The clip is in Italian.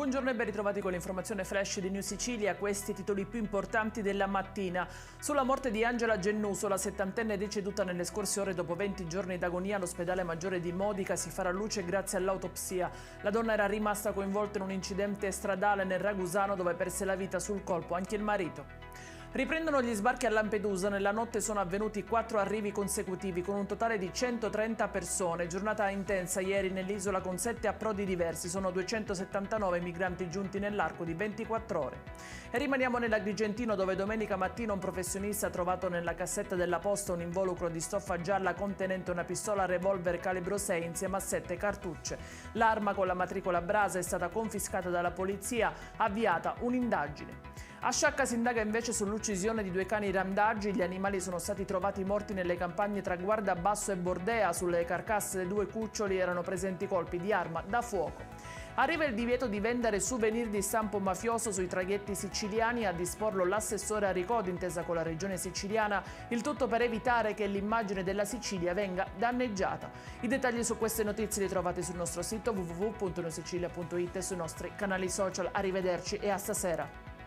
Buongiorno e ben ritrovati con l'informazione flash di New Sicilia. Questi i titoli più importanti della mattina. Sulla morte di Angela Gennuso, la settantenne deceduta nelle scorse ore dopo 20 giorni d'agonia all'ospedale maggiore di Modica, si farà luce grazie all'autopsia. La donna era rimasta coinvolta in un incidente stradale nel Ragusano dove perse la vita sul colpo anche il marito. Riprendono gli sbarchi a Lampedusa. Nella notte sono avvenuti 4 arrivi consecutivi con un totale di 130 persone. Giornata intensa ieri nell'isola con 7 approdi diversi. Sono 279 migranti giunti nell'arco di 24 ore. E rimaniamo nell'Agrigentino dove domenica mattina un professionista ha trovato nella cassetta della posta un involucro di stoffa gialla contenente una pistola revolver calibro 6 insieme a 7 cartucce. L'arma con la matricola Brasa è stata confiscata dalla polizia, avviata un'indagine. A Sciacca si indaga invece sull'uccisione di 2 cani randaggi. Gli animali sono stati trovati morti nelle campagne tra Guardabasso e Bordea. Sulle carcasse dei 2 cuccioli erano presenti colpi di arma da fuoco. Arriva il divieto di vendere souvenir di stampo mafioso sui traghetti siciliani, a disporlo l'assessore Aricò d'intesa con la regione siciliana, il tutto per evitare che l'immagine della Sicilia venga danneggiata. I dettagli su queste notizie li trovate sul nostro sito www.newsicilia.it e sui nostri canali social. Arrivederci e a stasera.